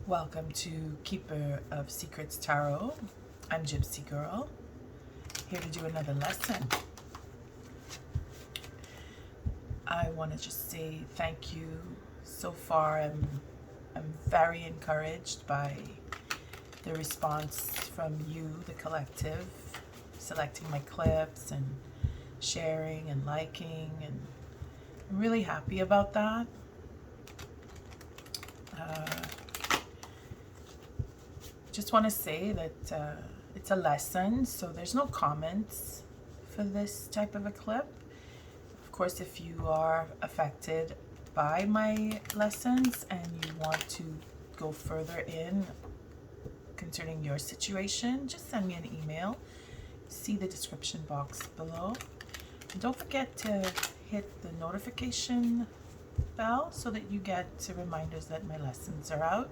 Welcome to Keeper of Secrets Tarot. I'm Gypsy Girl, here to do another lesson. I want to just say thank you. So far, I'm very encouraged by the response from you, the collective, selecting my clips and sharing and liking, and I'm really happy about that. Just want to say that it's a lesson, so there's no comments for this type of a clip. Of course, if you are affected by my lessons and you want to go further in concerning your situation, just send me an email. See the description box below. And don't forget to hit the notification bell so that you get reminders that my lessons are out.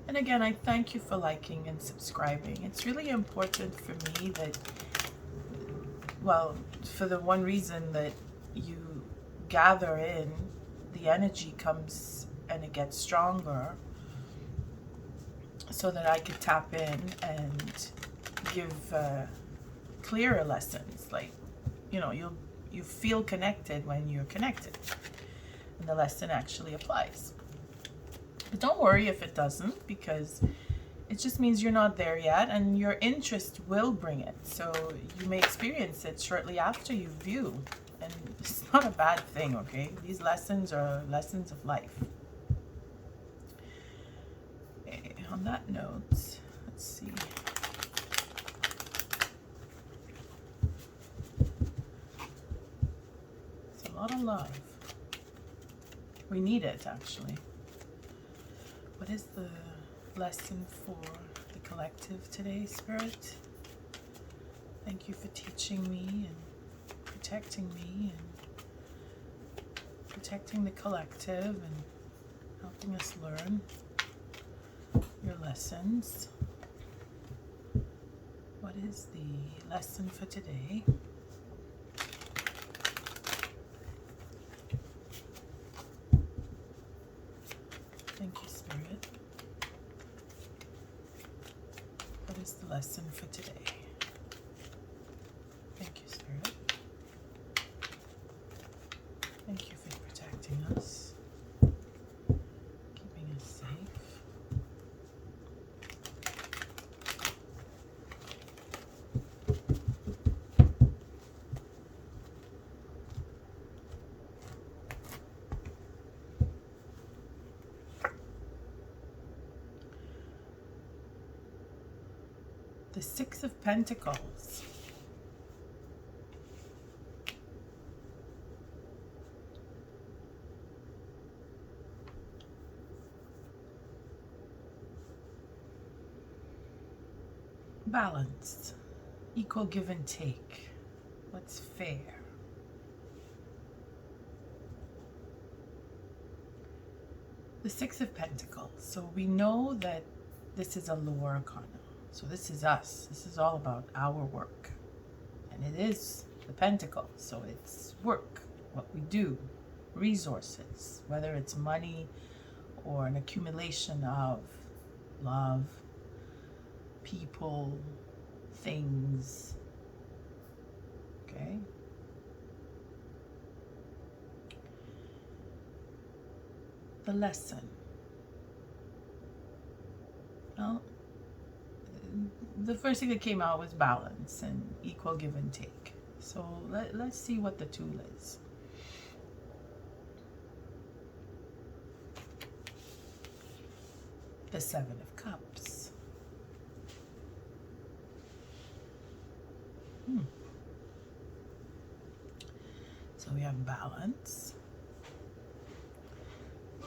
And again, I thank you for liking and subscribing. It's really important for me that, well, for the one reason that you gather in, the energy comes and it gets stronger so that I could tap in and give clearer lessons. Like, you know, you feel connected when you're connected and the lesson actually applies. But don't worry if it doesn't, because it just means you're not there yet, and your interest will bring it. So you may experience it shortly after you view, and it's not a bad thing, okay? These lessons are lessons of life. Okay, on that note, let's see. It's a lot of love. We need it, actually. What is the lesson for the collective today, Spirit? Thank you for teaching me and protecting me and protecting the collective and helping us learn your lessons. What is the lesson for today? Thank you, Spirit. What is the lesson for today? Thank you, Spirit. Thank you for protecting us, keeping us safe. The Six of Pentacles. Balance. Equal give and take. What's fair? The Six of Pentacles. So we know that this is a lower arcana. So this is us. This is all about our work. And it is the Pentacle. So it's work, what we do, resources, whether it's money or an accumulation of love, people, things. Okay? The lesson. Well, the first thing that came out was balance and equal give and take. So let's see what the tool is. The Seven of Cups. So we have balance.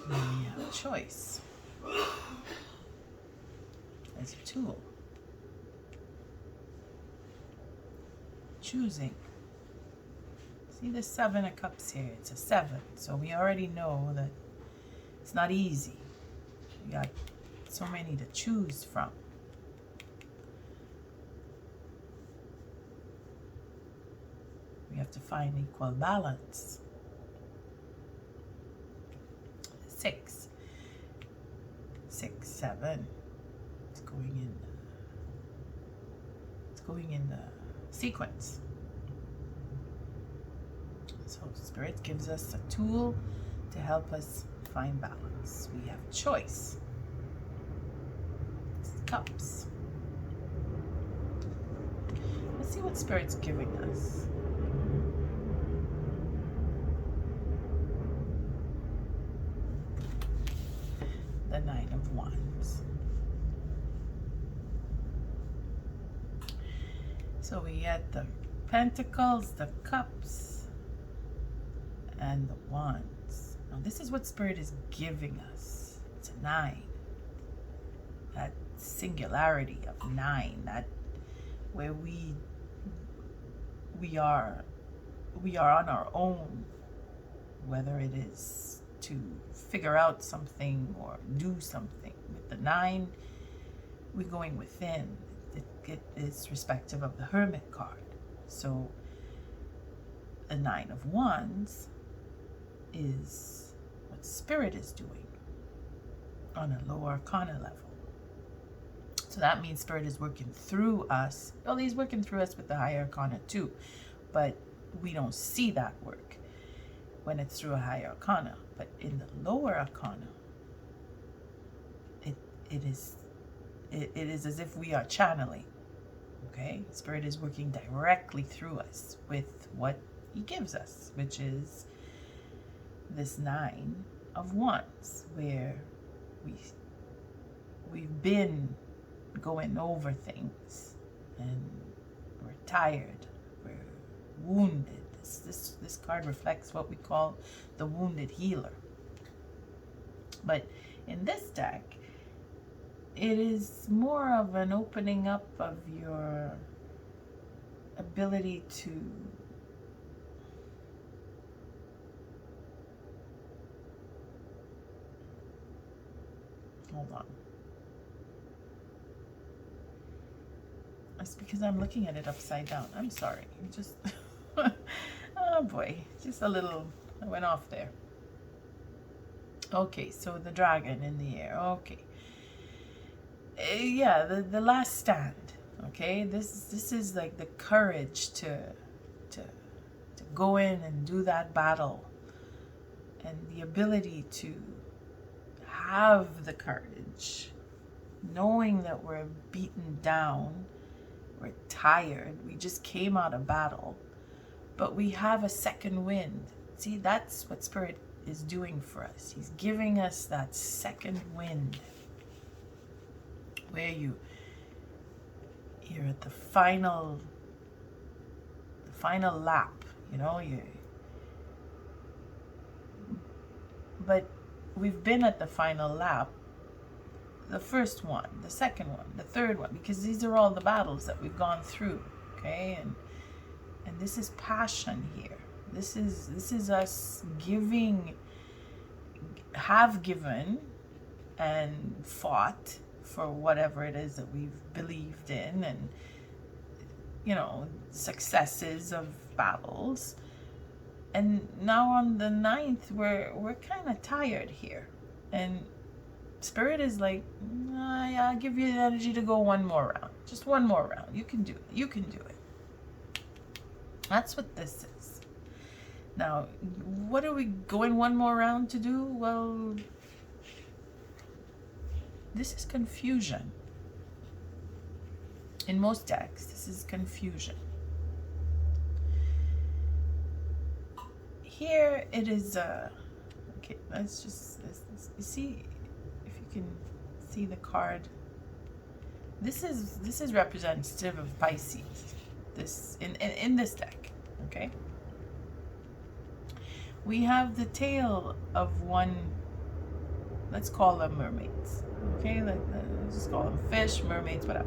Then we have choice as a tool. Choosing. See the Seven of Cups here? It's a 7. So we already know that it's not easy. You got so many to choose from. We have to find equal balance. 6. 7. It's going in the sequence. So Spirit gives us a tool to help us find balance. We have choice. It's cups. Let's see what Spirit's giving us. The Nine of Wands. So we get the Pentacles, the Cups, and the Wands. Now this is what Spirit is giving us. It's a 9. That singularity of 9. That where we are on our own, whether it is to figure out something or do something. With the 9, we're going within. It is respective of the Hermit card. So the 9 of Wands is what Spirit is doing on a lower arcana level. So that means Spirit is working through us. Well, he's working through us with the higher arcana too, but we don't see that work when it's through a higher arcana. But in the lower arcana, it is as if we are channeling. Okay, Spirit is working directly through us with what he gives us, which is this 9 of Wands, where we've been going over things and we're tired, we're wounded. This card reflects what we call the wounded healer. But in this deck, it is more of an opening up of your ability to hold on. It's because I'm looking at it upside down. I'm sorry. Just oh boy, just a little, I went off there. Okay, so the dragon in the air. Okay. Yeah, the last stand. Okay, this is like the courage to go in and do that battle, and the ability to have the courage, knowing that we're beaten down, we're tired, we just came out of battle, but we have a second wind. See, that's what Spirit is doing for us. He's giving us that second wind, where you're at the final lap, you know, but we've been at the final lap, the first one, the second one, the third one, because these are all the battles that we've gone through. Okay, and this is passion here. This is us have given and fought for whatever it is that we've believed in, and you know, successes of battles. And now on the 9th, we're kind of tired here, and Spirit is like, I'll give you the energy to go one more round, just one more round. You can do it. You can do it. That's what this is. Now, what are we going one more round to do? Well, this is confusion. In most decks, this is confusion. Here it is, okay, let's see if you can see the card. This is representative of Pisces. This in this deck, okay? We have the tail of one, let's call them mermaids. Okay, let's just call them fish, mermaids, whatever.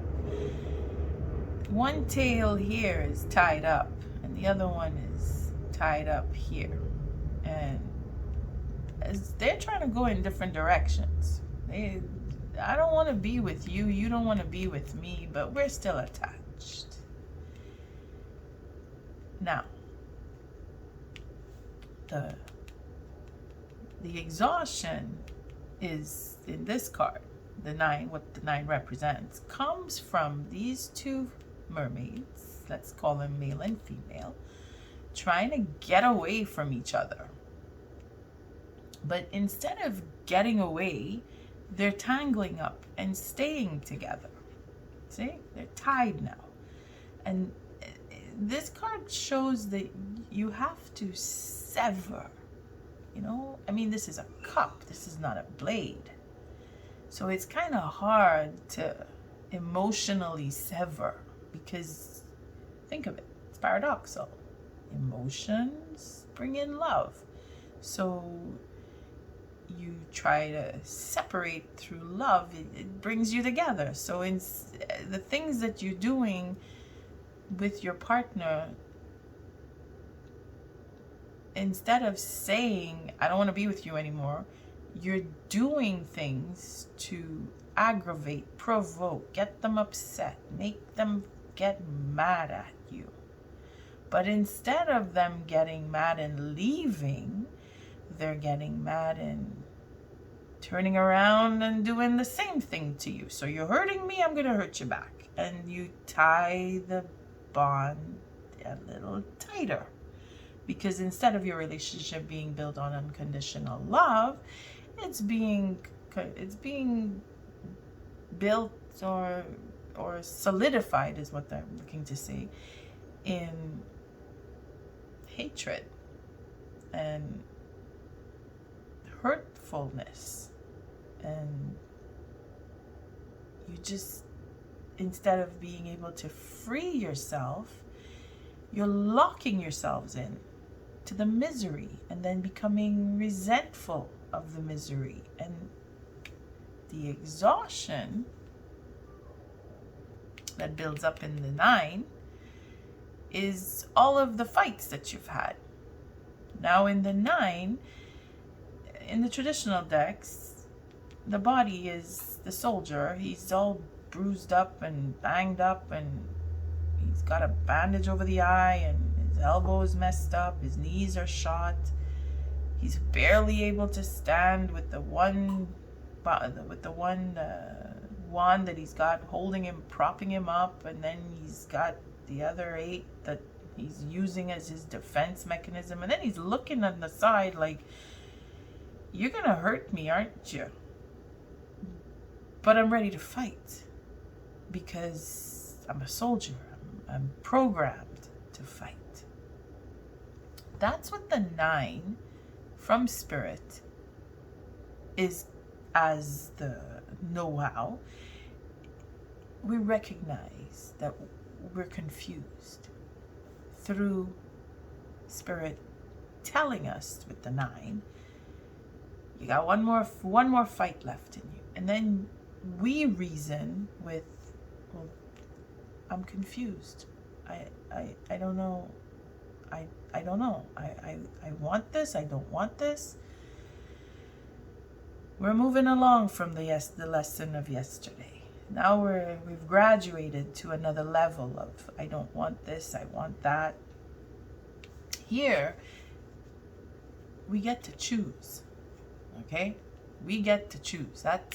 One tail here is tied up, and the other one is tied up here. And as they're trying to go in different directions. I don't want to be with you, you don't want to be with me, but we're still attached. Now, the exhaustion is in this card. the nine, what the nine represents, comes from these two mermaids, let's call them male and female, trying to get away from each other. But instead of getting away, they're tangling up and staying together. See? They're tied now. And this card shows that you have to sever. You know? I mean, this is a cup. This is not a blade. So it's kind of hard to emotionally sever because, think of it, it's paradoxal. Emotions bring in love. So you try to separate through love, it brings you together. So in the things that you're doing with your partner, instead of saying, I don't want to be with you anymore, you're doing things to aggravate, provoke, get them upset, make them get mad at you. But instead of them getting mad and leaving, they're getting mad and turning around and doing the same thing to you. So you're hurting me, I'm going to hurt you back. And you tie the bond a little tighter. Because instead of your relationship being built on unconditional love, it's being built or solidified, is what I'm looking to say, in hatred and hurtfulness. And you just, instead of being able to free yourself, you're locking yourselves in to the misery and then becoming resentful of the misery. And the exhaustion that builds up in the 9 is all of the fights that you've had. Now in the 9, in the traditional decks, the body is the soldier. He's all bruised up and banged up, and he's got a bandage over the eye, and his elbow is messed up, his knees are shot. He's barely able to stand with the one wand that he's got holding him, propping him up, and then he's got the other 8 that he's using as his defense mechanism. And then he's looking on the side like, you're gonna hurt me, aren't you? But I'm ready to fight because I'm a soldier. I'm programmed to fight. That's what the 9 from Spirit is, as the know-how. We recognize that we're confused through Spirit telling us with the 9, you got one more fight left in you. And then we reason with, well, I'm confused. I don't know. I don't know. I want this. I don't want this. We're moving along from the lesson of yesterday. Now we've graduated to another level of, I don't want this, I want that. Here, we get to choose. Okay? We get to choose. That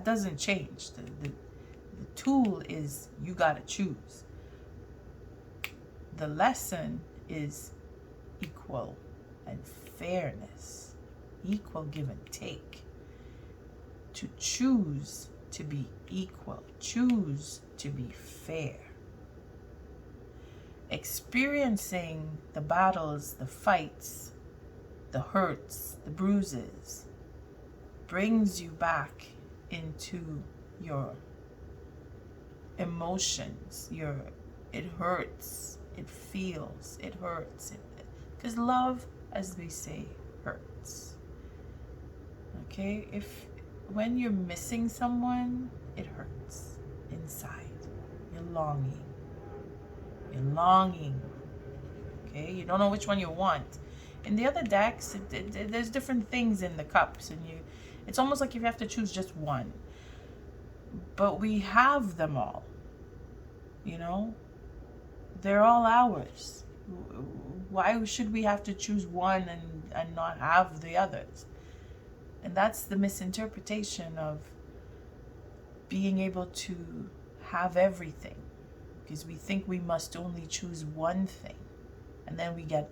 doesn't change. The tool is, you got to choose. The lesson is equal and fairness, equal give and take. To choose to be equal, choose to be fair. Experiencing the battles, the fights, the hurts, the bruises, brings you back into your emotions. It hurts, it feels, it hurts. Because love, as we say, hurts. Okay? When you're missing someone, it hurts inside. You're longing. Okay? You don't know which one you want. In the other decks, there's different things in the cups, and it's almost like you have to choose just one. But we have them all. You know? They're all ours. Why should we have to choose one and not have the others? And that's the misinterpretation of being able to have everything, because we think we must only choose one thing, and then we get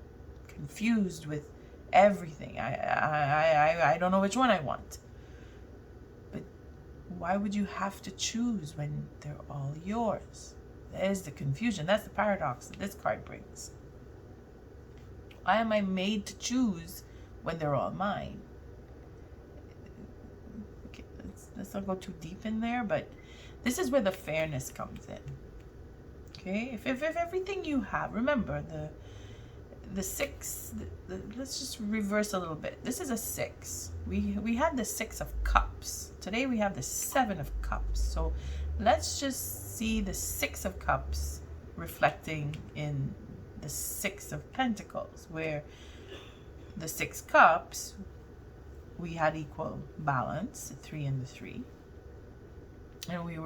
confused with everything. I don't know which one I want. But why would you have to choose when they're all yours? There's the confusion. That's the paradox that this card brings. Why am I made to choose when they're all mine? Okay, let's not go too deep in there, but this is where the fairness comes in. Okay, if everything you have, remember the six, let's just reverse a little bit. This is a 6. We had the 6 of cups. Today we have the 7 of cups. So let's just see the 6 of cups reflecting in the 6 of pentacles, where the 6 cups, we had equal balance, the 3 and the 3. And we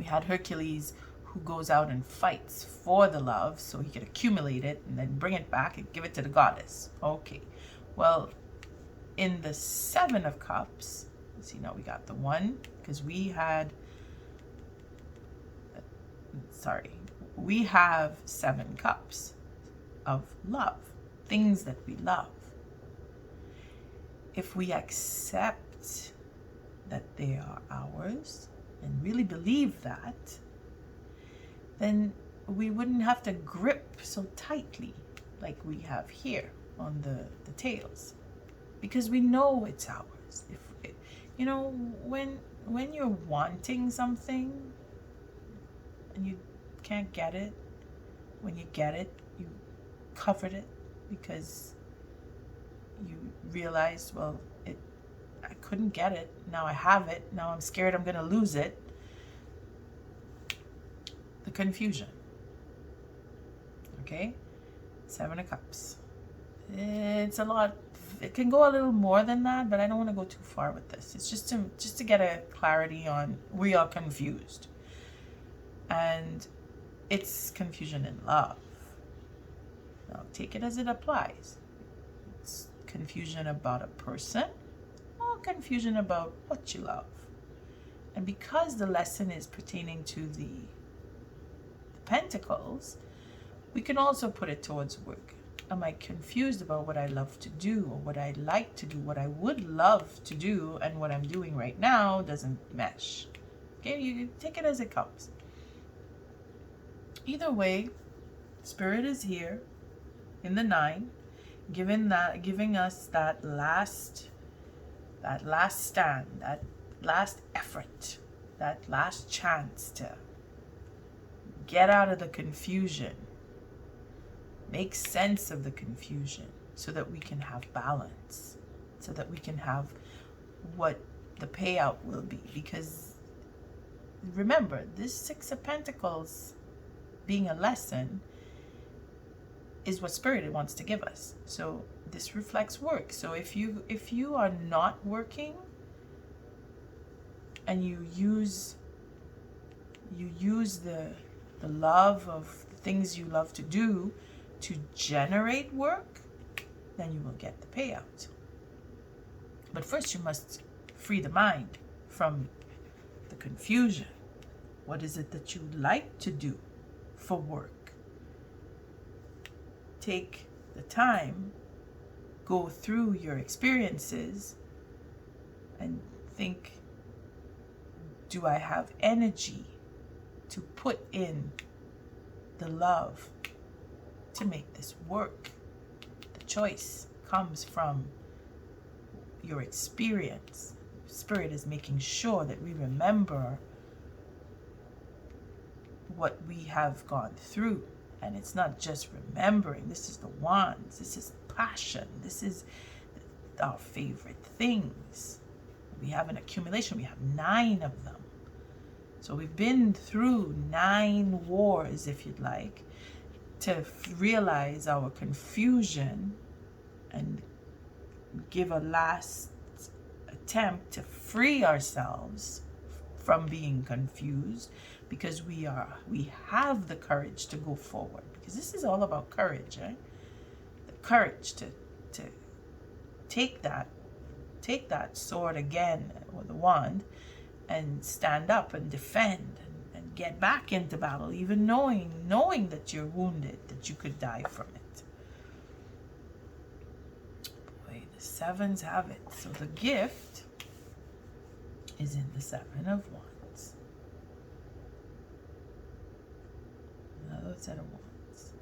had Hercules, who goes out and fights for the love so he could accumulate it and then bring it back and give it to the goddess. Okay, well, in the 7 of cups, let's see, now we got the 1, because we have 7 cups of love, things that we love. If we accept that they are ours and really believe that, then we wouldn't have to grip so tightly like we have here on the tails, because we know it's ours. When you're wanting something and you can't get it, when you get it, you covered it because you realized, well, I couldn't get it. Now I have it. Now I'm scared I'm going to lose it. The confusion. Okay? 7 of Cups. It's a lot. It can go a little more than that, but I don't want to go too far with this. It's just to get a clarity on, we are confused. And it's confusion in love. Now take it as it applies. It's confusion about a person, or confusion about what you love. And because the lesson is pertaining to the Pentacles, we can also put it towards work. Am I confused about what I love to do, or what I like to do, what I would love to do, and what I'm doing right now doesn't mesh? Okay, you take it as it comes. Either way, Spirit is here in the 9, giving us that last stand, that last effort, that last chance to get out of the confusion, make sense of the confusion, so that we can have balance, so that we can have what the payout will be. Because remember, this 6 of Pentacles being a lesson is what Spirit wants to give us. So this reflects work. So if you are not working and you use the love of the things you love to do to generate work, then you will get the payout. But first you must free the mind from the confusion. What is it that you like to do for work? Take the time, go through your experiences, and think, do I have energy to put in the love to make this work? The choice comes from your experience. Spirit is making sure that we remember what we have gone through. And it's not just remembering. This is the wands. This is passion. This is our favorite things. We have an accumulation. We have 9 of them. So we've been through 9 wars, if you'd like, to realize our confusion and give a last attempt to free ourselves from being confused, because we have the courage to go forward. Because this is all about courage, eh? The courage to take that take that sword again, or the wand, and stand up and defend and get back into battle, even knowing that you're wounded, that you could die from it. Boy, the sevens have it. So the gift is in the Seven of Wands. Another set of wands.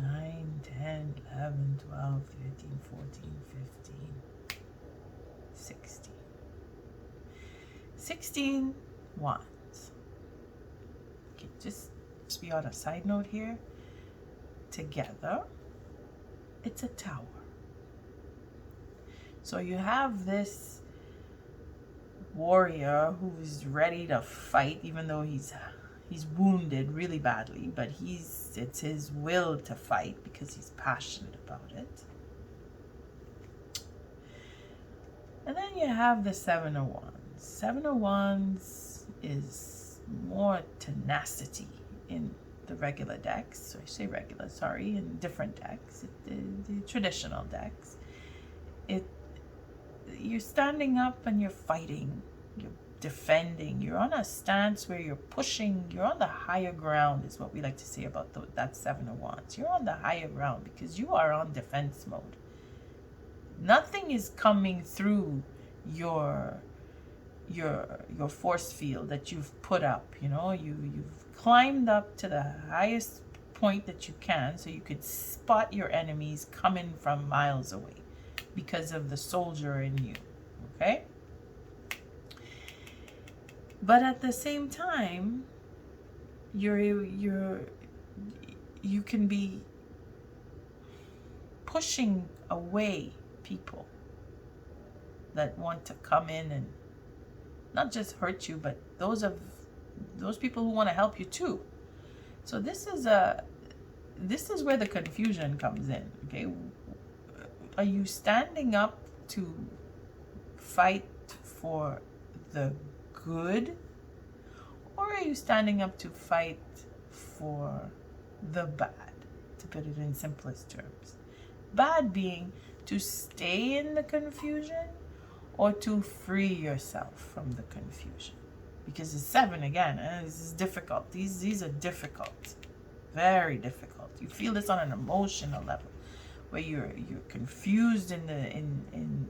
9, 10, 11, 12, 13, 14, 15, 16. 16 wands. Okay, just be on a side note here. Together, it's a tower. So you have this warrior who's ready to fight, even though he's wounded really badly, but it's his will to fight because he's passionate about it. And then you have the Seven of Wands. Seven of Wands is more tenacity in the regular decks. So I say regular, sorry, in different decks, the traditional decks. You're standing up and you're fighting, you're defending, you're on a stance where you're pushing, you're on the higher ground, is what we like to say about that Seven of Wands. You're on the higher ground because you are on defense mode. Nothing is coming through your force field that you've put up. You've climbed up to the highest point that you can so you could spot your enemies coming from miles away because of the soldier in you. Okay? But at the same time, you can be pushing away people that want to come in and not just hurt you, but those people who want to help you too. So this is where the confusion comes in. Okay, are you standing up to fight for the good, or are you standing up to fight for the bad, to put it in simplest terms? Bad being to stay in the confusion or to free yourself from the confusion. Because the seven, again, this is difficult. These are difficult, very difficult. You feel this on an emotional level, where you're confused in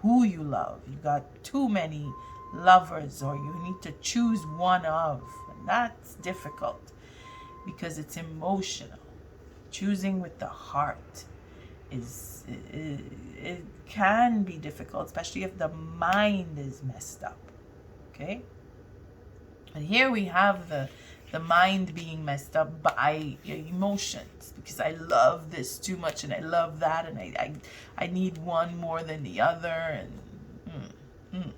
who you love. You got too many lovers, or you need to choose one of. And that's difficult because it's emotional. Choosing with the heart it can be difficult, especially if the mind is messed up. Okay? And here we have the mind being messed up by emotions, because I love this too much and I love that, and I need one more than the other, and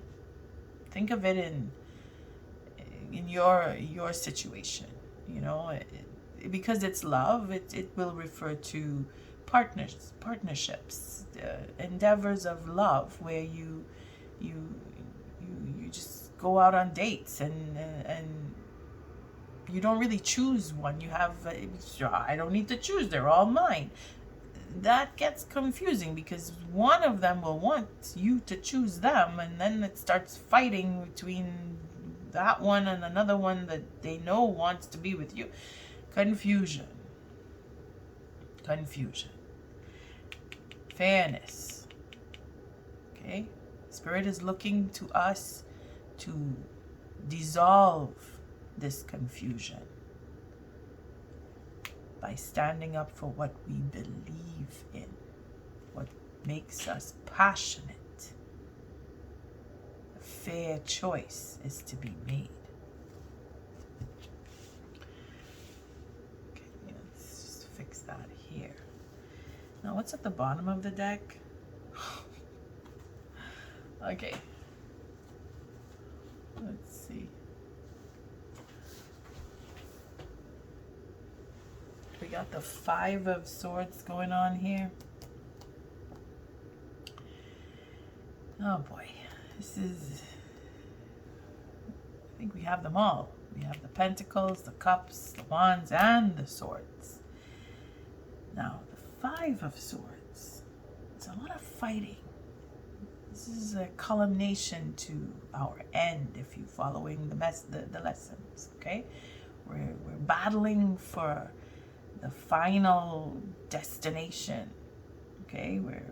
think of it in your situation, because it's love. It will refer to partnerships, endeavors of love, where you just go out on dates and you don't really choose one. You have I don't need to choose, they're all mine. That gets confusing because one of them will want you to choose them, and then it starts fighting between that one and another one that they know wants to be with you. Confusion. Fairness. Okay? Spirit is looking to us to dissolve this confusion by standing up for what we believe in, what makes us passionate. A fair choice is to be made. Okay, let's just fix that here. Now, what's at the bottom of the deck? Okay. Let's see. We got the Five of Swords going on here. Oh boy. This is... I think we have them all. We have the Pentacles, the Cups, the Wands, and the Swords. Now, the Five of Swords. It's a lot of fighting. This is a culmination to our end if you're following the lessons, okay? We're battling for the final destination, okay? We're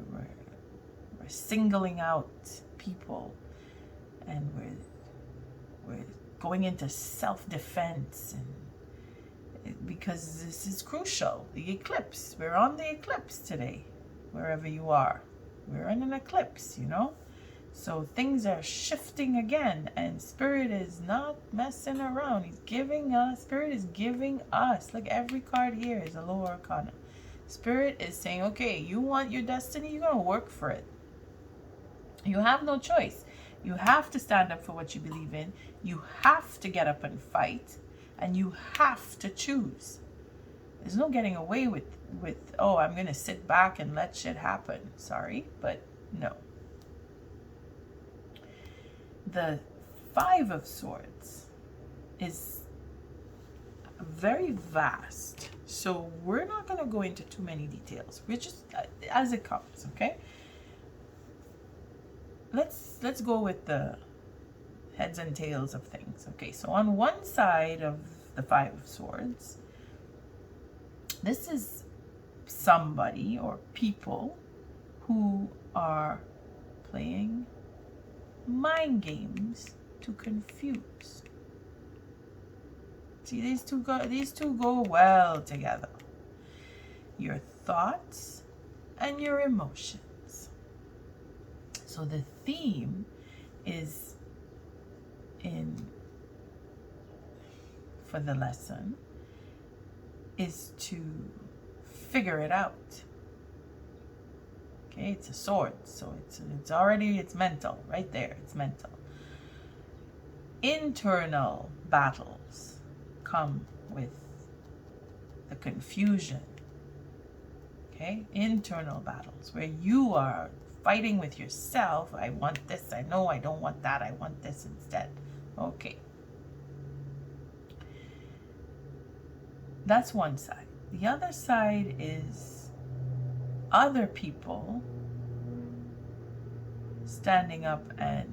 singling out people, and we're going into self-defense, and because this is crucial. The eclipse. We're on the eclipse today, wherever you are. We're in an eclipse, you know? So things are shifting again, and Spirit is not messing around. Spirit is giving us, like every card here is a lower arcana. Spirit is saying, okay, you want your destiny, you're going to work for it. You have no choice. You have to stand up for what you believe in. You have to get up and fight, and you have to choose. There's no getting away with oh, I'm going to sit back and let shit happen. Sorry, but no. The Five of Swords is very vast, so we're not going to go into too many details. We're just as it comes, okay? Let's go with the heads and tails of things. Okay, so on one side of the Five of Swords, this is somebody or people who are playing mind games to confuse. See, these two go well together. Your thoughts and your emotions. So the theme is for the lesson is to figure it out. Okay, it's a sword, so it's mental right there. It's mental. Internal battles come with the confusion. Okay, internal battles where you are fighting with yourself. I want this. I know I don't want that. I want this instead. Okay. That's one side. The other side is other people standing up and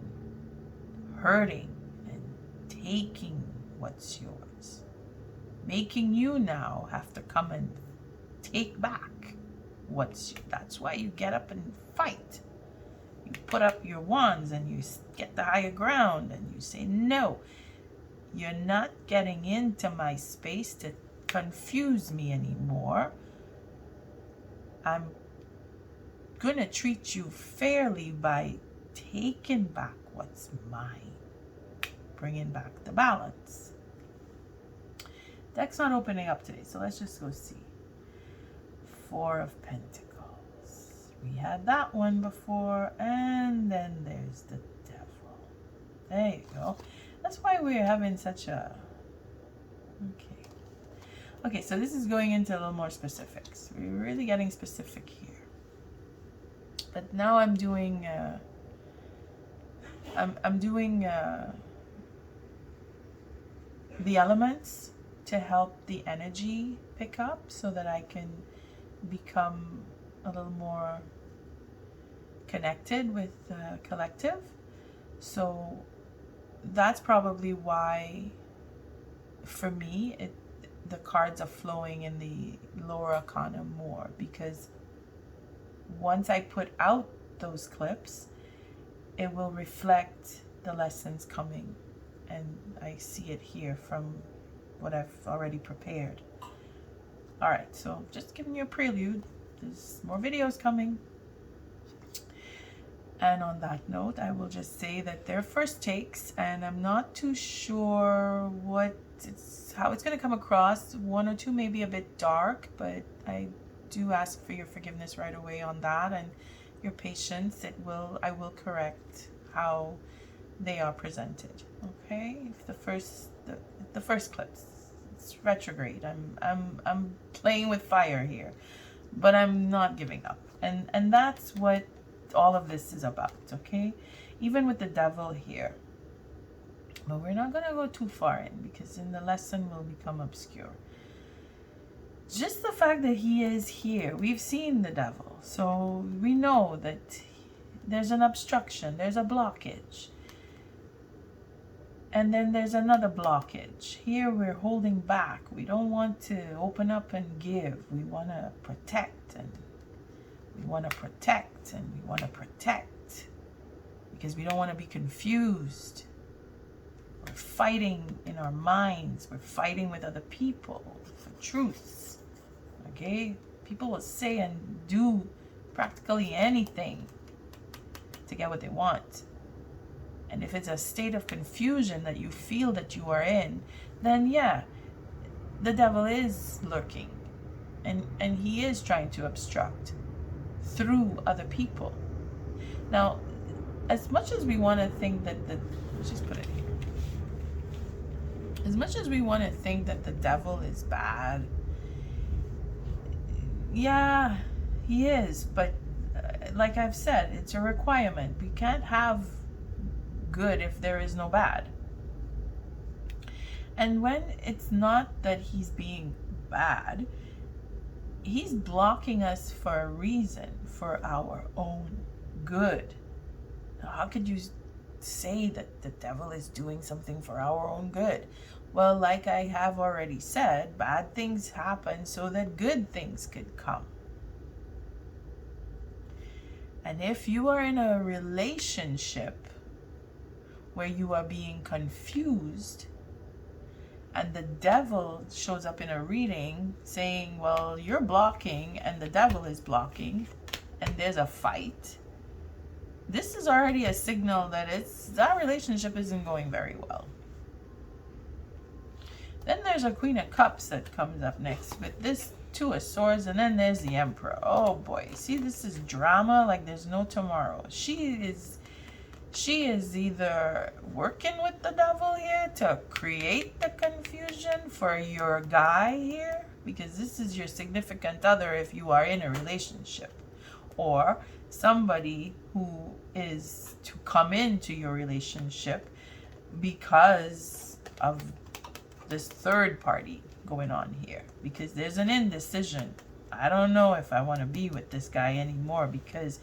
hurting and taking what's yours, making you now have to come and take back that's why you get up and fight. You put up your wands and you get the higher ground and you say, no, you're not getting into my space to confuse me anymore. I'm gonna treat you fairly by taking back what's mine, bringing back the balance. Deck's not opening up today, so let's just go see. Four of Pentacles. We had that one before, and then there's the Devil. There you go. That's why we're having such a... Okay, so this is going into a little more specifics. We're really getting specific here. But now I'm doing... I'm doing the elements to help the energy pick up so that I can become a little more connected with the collective. So that's probably why, for me, the cards are flowing in the lower arcana more, because once I put out those clips, it will reflect the lessons coming, and I see it here from what I've already prepared. All right, so just giving you a prelude. There's more videos coming. And on that note, I will just say that they're first takes, and I'm not too sure how it's going to come across. One or two may be a bit dark, but I do ask for your forgiveness right away on that, and your patience. I will correct how they are presented. Okay, if the first clips, it's retrograde. I'm playing with fire here, but I'm not giving up, and that's what all of this is about. Okay, even with the Devil here, but we're not gonna go too far in, because in the lesson will become obscure. Just the fact that he is here, we've seen the Devil, so we know that there's an obstruction, there's a blockage. And then there's another blockage. Here we're holding back. We don't want to open up and give. We want to protect, and we want to protect, and we want to protect because we don't want to be confused. We're fighting in our minds. We're fighting with other people for truths. Okay? People will say and do practically anything to get what they want. And if it's a state of confusion that you feel that you are in, then yeah, the devil is lurking. And he is trying to obstruct through other people. Now, as much as we want to think that let's just put it here. As much as we want to think that the devil is bad, yeah, he is. But like I've said, it's a requirement. We can't have good if there is no bad. And when it's not that he's being bad, he's blocking us for a reason, for our own good. Now, how could you say that the devil is doing something for our own good? Well, like I have already said, bad things happen so that good things could come. And if you are in a relationship where you are being confused, and the devil shows up in a reading saying, well, you're blocking and the devil is blocking, and there's a fight, this is already a signal that that relationship isn't going very well. Then there's a Queen of Cups that comes up next with this Two of Swords, and then there's the Emperor. Oh boy, see, this is drama like there's no tomorrow. She is either working with the devil here to create the confusion for your guy here, because this is your significant other if you are in a relationship, or somebody who is to come into your relationship because of this third party going on here, because there's an indecision. I don't know if I want to be with this guy anymore because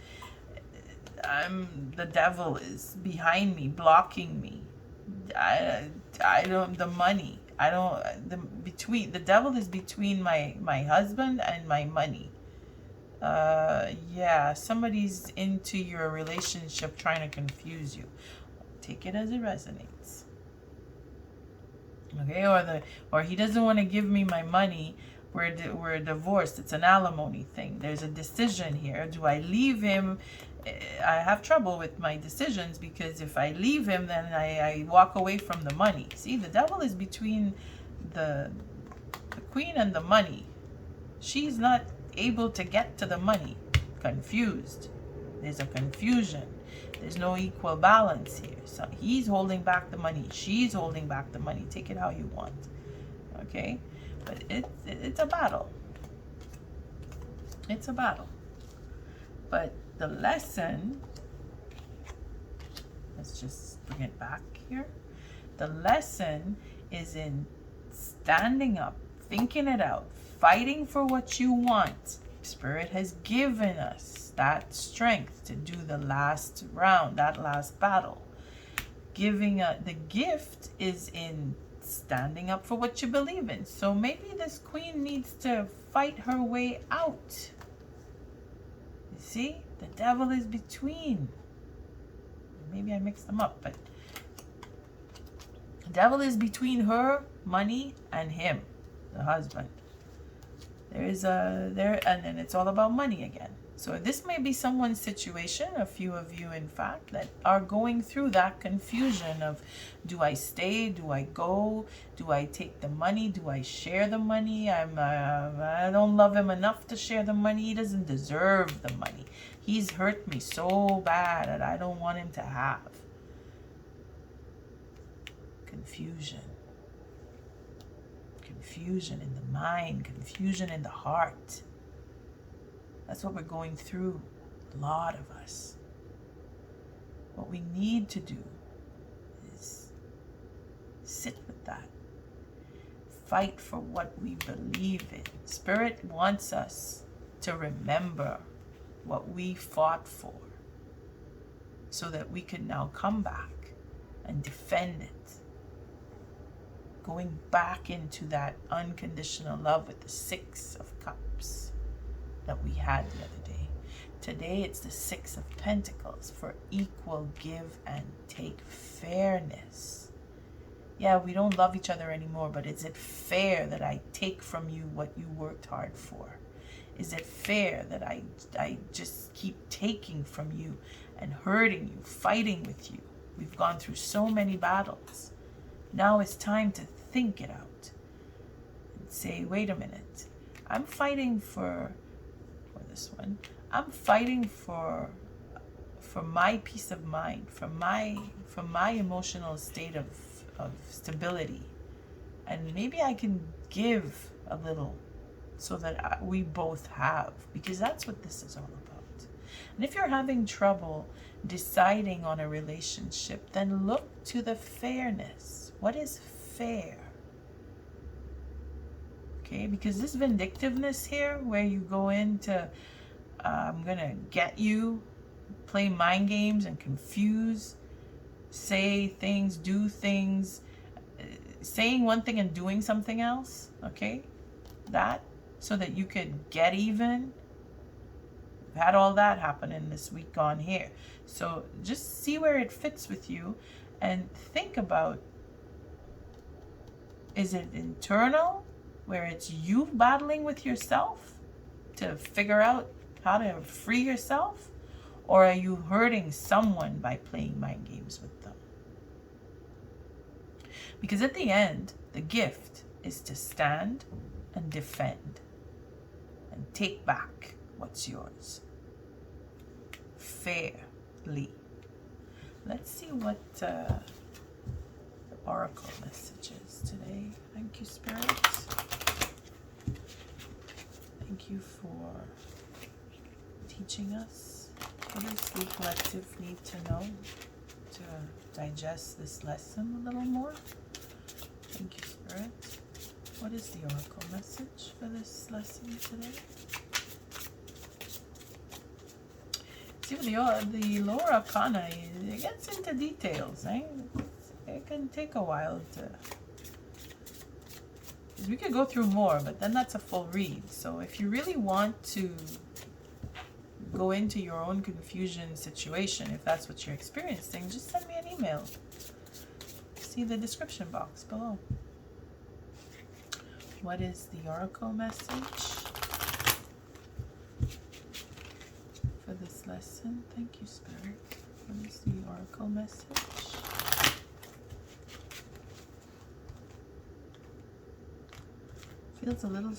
the devil is behind me, blocking me. I don't, the money. I don't, the devil is between my husband and my money. Yeah, somebody's into your relationship trying to confuse you. Take it as it resonates. Okay, or he doesn't want to give me my money. We're divorced. It's an alimony thing. There's a decision here. Do I leave him? I have trouble with my decisions because if I leave him, then I walk away from the money. See, the devil is between the queen and the money. She's not able to get to the money. Confused. There's a confusion. There's no equal balance here. So he's holding back the money. She's holding back the money. Take it how you want. Okay? But it's a battle. It's a battle. But the lesson, let's just bring it back here. The lesson is in standing up, thinking it out, fighting for what you want. Spirit has given us that strength to do the last round, that last battle. The gift is in standing up for what you believe in. So maybe this queen needs to fight her way out. You see, the devil is between. Maybe I mixed them up, but the devil is between her, money, and him, the husband. And then it's all about money again. So this may be someone's situation, a few of you in fact, that are going through that confusion of, do I stay, do I go, do I take the money, do I share the money? I don't love him enough to share the money. He doesn't deserve the money. He's hurt me so bad that I don't want him to have. Confusion. Confusion in the mind, confusion in the heart. That's what we're going through, a lot of us. What we need to do is sit with that. Fight for what we believe in. Spirit wants us to remember what we fought for. so that we can now come back and defend it. Going back into that unconditional love with the 6 of Cups that we had the other day. Today it's the 6 of Pentacles for equal give and take, fairness. Yeah, we don't love each other anymore, but is it fair that I take from you what you worked hard for? Is it fair that I just keep taking from you and hurting you, fighting with you? We've gone through so many battles. Now it's time to think it out and say, wait a minute, I'm fighting for this one. I'm fighting for my peace of mind, for my emotional state of stability. And maybe I can give a little so that we both have, because that's what this is all about. And if you're having trouble deciding on a relationship, then look to the fairness. What is fair? Okay, because this vindictiveness here, where you go into, I'm going to get you, play mind games and confuse, say things, do things, saying one thing and doing something else, okay? That, so that you could get even. We've had all that happen in this week gone here. So just see where it fits with you and think about, is it internal, where it's you battling with yourself to figure out how to free yourself? Or are you hurting someone by playing mind games with them? Because at the end, the gift is to stand and defend and take back what's yours fairly. Let's see what the oracle message is today. Thank you, Spirit. Thank you for teaching us. What does the collective need to know to digest this lesson a little more? Thank you, Spirit. What is the oracle message for this lesson today? See, the lower arcana, it gets into details, eh? It can take a while to... Because we could go through more, but then that's a full read. So if you really want to go into your own confusion situation, if that's what you're experiencing, just send me an email. See the description box below. What is the oracle message for this lesson? Thank you, Spirit. What is the oracle message? Feels a little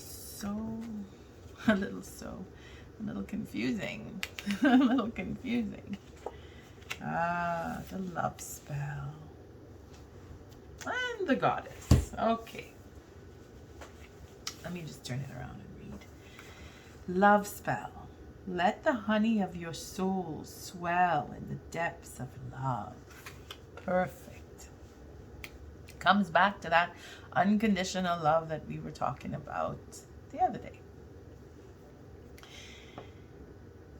confusing. A little confusing. Ah, the love spell. And the goddess. Okay. Let me just turn it around and read. Love spell. Let the honey of your soul swell in the depths of love. Perfect. Comes back to that unconditional love that we were talking about the other day.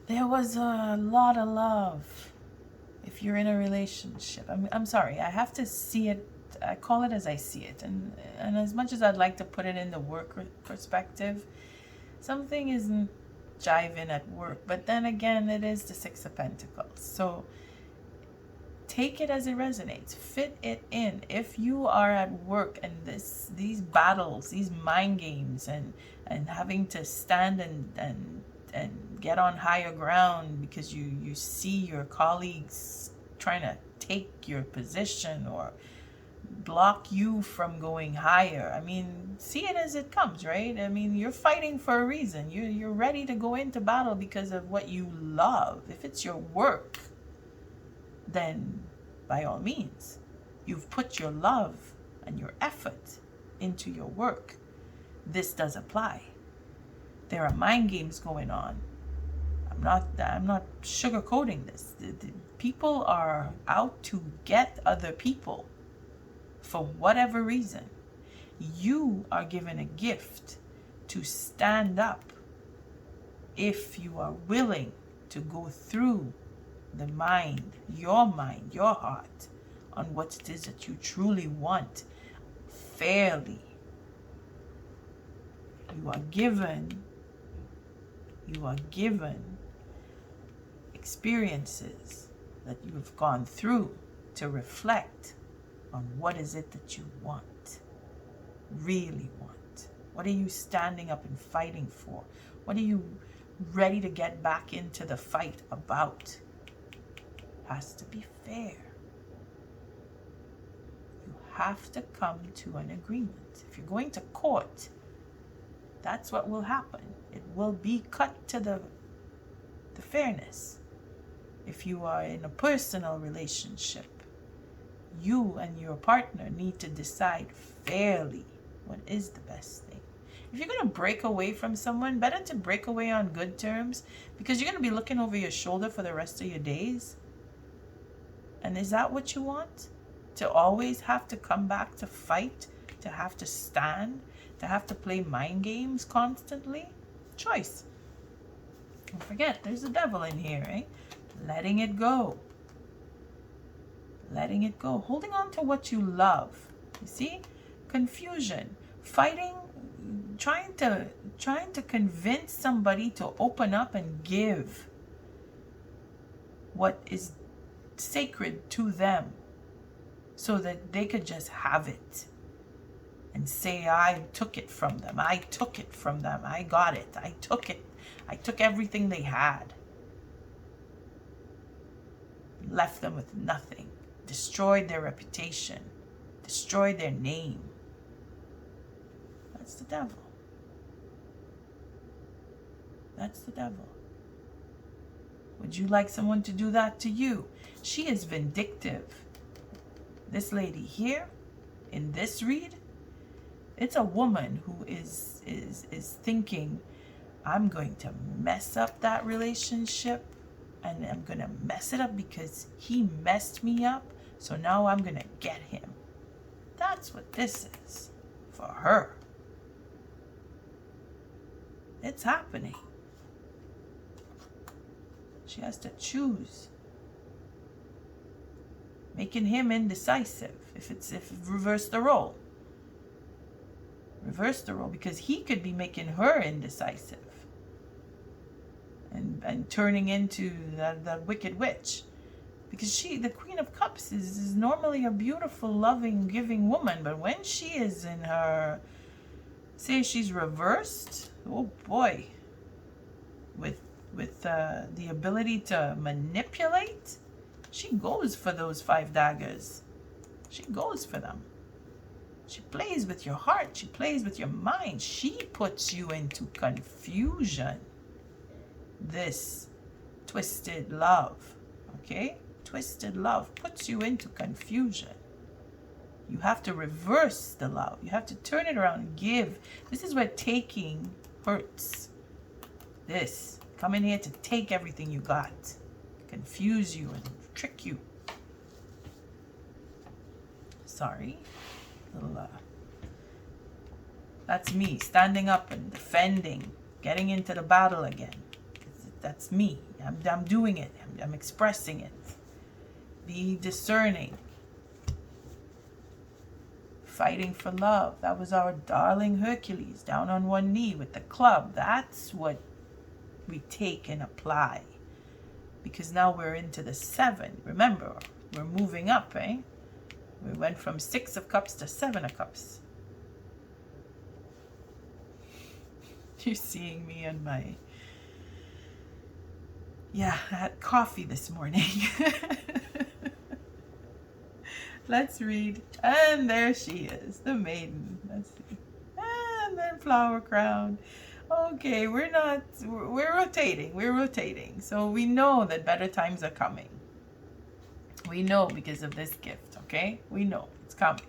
There was a lot of love if you're in a relationship. I'm sorry, I have to see it, I call it as I see it. And as much as I'd like to put it in the work perspective, something isn't jiving at work. But then again, it is the 6 of Pentacles. So take it as it resonates. Fit it in. If you are at work and these battles, these mind games, and having to stand and get on higher ground because you see your colleagues trying to take your position or block you from going higher. I mean, see it as it comes, right? I mean, you're fighting for a reason. You're ready to go into battle because of what you love. If it's your work, then by all means, you've put your love and your effort into your work. This does apply. There are mind games going on. I'm not sugarcoating this. The people are out to get other people for whatever reason. You are given a gift to stand up if you are willing to go through the mind, your heart, on what it is that you truly want fairly. You are given experiences that you have gone through to reflect on what is it that you want, really want. What are you standing up and fighting for? What are you ready to get back into the fight about? Has to be fair. You have to come to an agreement. If you're going to court, that's what will happen. It will be cut to the fairness. If you are in a personal relationship, you and your partner need to decide fairly what is the best thing. If you're going to break away from someone, better to break away on good terms, because you're going to be looking over your shoulder for the rest of your days. And is that what you want? To always have to come back to fight, to have to stand, to have to play mind games constantly? Choice. Don't forget, there's a devil in here, eh? Letting it go. Letting it go. Holding on to what you love. You see? Confusion. Fighting, trying to convince somebody to open up and give what is sacred to them so that they could just have it and say, I took it from them. I took it from them. I got it. I took it. I took everything they had. Left them with nothing. Destroyed their reputation. Destroyed their name. That's the devil. That's the devil. Would you like someone to do that to you? She is vindictive. This lady here, in this read, it's a woman who is thinking, I'm going to mess up that relationship, and I'm going to mess it up because he messed me up, so now I'm going to get him. That's what this is for her. It's happening. She has to choose. Making him indecisive. If reverse the role. Reverse the role, because he could be making her indecisive. And turning into the wicked witch. Because the Queen of Cups is normally a beautiful, loving, giving woman. But when she is in her, say she's reversed, oh boy. With the ability to manipulate, she goes for those 5 daggers. She goes for them. She plays with your heart. She plays with your mind. She puts you into confusion. This twisted love, okay? Twisted love puts you into confusion. You have to reverse the love. You have to turn it around and give. This is where taking hurts. This, coming here to take everything you got, confuse you and trick you. Sorry. That's me standing up and defending, getting into the battle again. That's me. I'm doing it. I'm expressing it. Be discerning. Fighting for love. That was our darling Hercules down on one knee with the club. That's what we take and apply. Because now we're into the 7. Remember, we're moving up, eh? We went from 6 of Cups to 7 of Cups. You're seeing me on my... Yeah, I had coffee this morning. Let's read. And there she is, the maiden. Let's see. And then flower crown. Okay, we're rotating. We're rotating. So we know that better times are coming. We know because of this gift, okay? We know it's coming.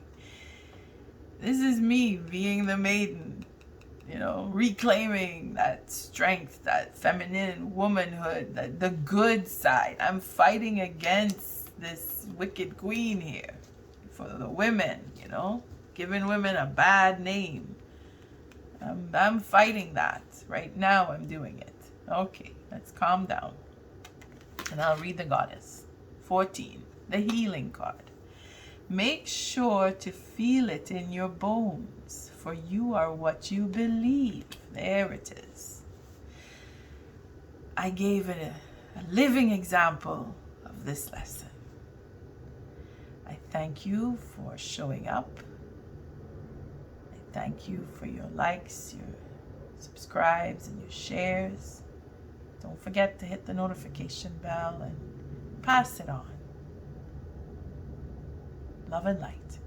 This is me being the maiden, you know, reclaiming that strength, that feminine womanhood, the good side. I'm fighting against this wicked queen here for the women, you know, giving women a bad name. I'm fighting that. Right now I'm doing it. Okay, let's calm down. And I'll read the goddess. 14, the healing card. Make sure to feel it in your bones, for you are what you believe. There it is. I gave it a living example of this lesson. I thank you for showing up. I thank you for your likes, your subscribes, and your shares. Don't forget to hit the notification bell and pass it on. Love and light.